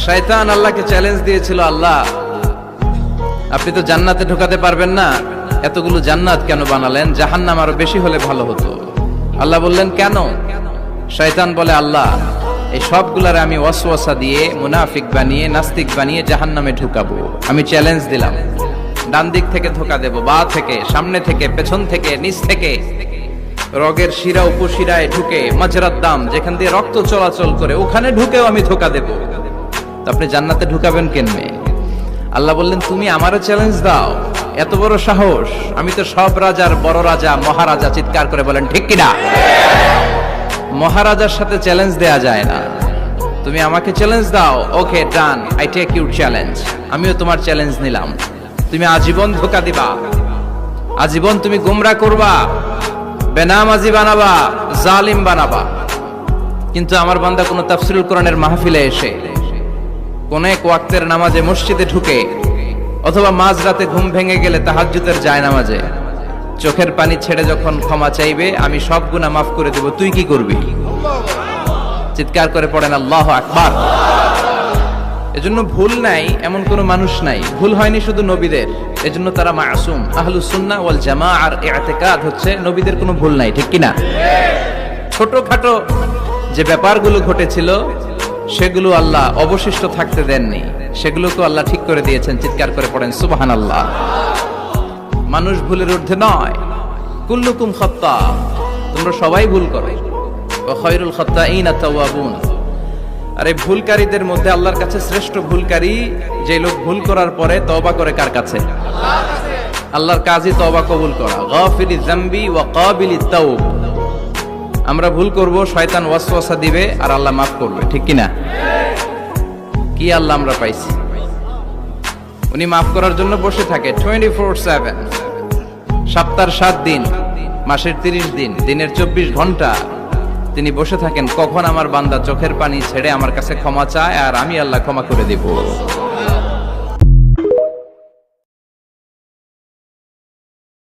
শয়তান আল্লাহকে চ্যালেঞ্জ দিয়েছিল, আল্লাহ আপনি তো জান্নাতে ঢোকাতে পারবেন না, এতগুলো জান্নাত কেন বানালেন? জাহান্নাম আরো বেশি হলে ভালো হতো। আল্লাহ বললেন কেন? শয়তান বলে, আল্লাহ এই সবগুলারে আমি ওয়াসওয়াসা দিয়ে মুনাফিক বানিয়ে নাস্তিক বানিয়ে জাহান্নামে ঢুকাবো। আমি চ্যালেঞ্জ দিলাম, ডান দিক থেকে ধোকা দেব, বা থেকে, সামনে থেকে, পেছন থেকে, নিচ থেকে, রগের শিরা উপশিরায় ঢুকে, মাজরাত দাম যেখান দিয়ে রক্ত চলাচল করে ওখানে ঢুকেও আমি ধোকা দেব। তো আপনি জান্নাতে ঢুকাবেন কেমনে? আল্লাহ বললেন, তুমি আমারও চ্যালেঞ্জ দাও, এত বড় সাহস? আমি তো সব রাজার বড় রাজা, মহারাজা। চিৎকার করে বলেন ঠিক কিনা? মহারাজার সাথে চ্যালেঞ্জ দেয়া যায় না। তুমি আমাকে চ্যালেঞ্জ দাও, ওকে ডান, আই টেক ইউর চ্যালেঞ্জ। আমিও তোমার চ্যালেঞ্জ নিলাম। তুমি আজীবন ধোঁকা দিবা, আজীবন তুমি গুমরা করবা, বেনামাজি বানাবা, জালিম বানাবা। কিন্তু আমার বান্দা কোনো তাফসীরুল কোরআনের মাহফিলে এসে, কোন এক ওয়াক্তের নামাজে মসজিদে ঢুকে, অথবা মাঝরাতে ঘুম ভেঙে গেলে তাহাজ্জুদের জায়নামাজে চোখের পানি ছেড়ে যখন ক্ষমা চাইবে, আমি সব গুনাহ মাফ করে দেব, তুই কি করবি? চিৎকার করে পড়েন আল্লাহু আকবার। এজন্য ভুল নাই এমন কোন মানুষ নাই। ভুল হয়নি শুধু নবীদের, এজন্য তারা মাসুম। আহলুস সুন্নাহ ওয়াল জামাআর ইতিকাদ হচ্ছে নবীদের কোনো ভুল নাই, ঠিক কিনা? ছোটখাটো যে ব্যাপারগুলো ঘটেছিল সেগুলো আল্লাহ অবশিষ্ট থাকতে দেননি, সেগুলোকে আল্লাহ ঠিক করে দিয়েছেন। চিৎকার করে পড়েন সুবহানাল্লাহ। মানুষ ভুলের ঊর্ধ্বে নয়। কুল্লুকুম খাত্তা, তোমরা সবাই ভুল করো। ওয়া খায়রুল খাত্তাইনা তাওয়াবুন। আর এই ভুলকারীদের মধ্যে আল্লাহর কাছে শ্রেষ্ঠ ভুলকারী যে লোক ভুল করার পরে তওবা করে। কার কাছে? আল্লাহর কাছে। আল্লাহর কাজই তওবা কবুল করা। গাফিরিয যামবি ওয়া কাবিলিত তাওব। আমরা ভুল করব, শয়তান ওয়াসওয়াসা দিবে, আর আল্লাহ মাফ করবে, ঠিক কিনা? কি আল্লাহ আমরা পাইছি? উনি মাফ করার জন্য বসে থাকে 24/7। সপ্তাহের 7 দিন, মাসের 30 দিন, দিনের 24 ঘন্টা তিনি বসে থাকেন, কখন আমার বান্দা চোখের পানি ছেড়ে আমার কাছে ক্ষমা চায় আর আমি আল্লাহ ক্ষমা করে দেব।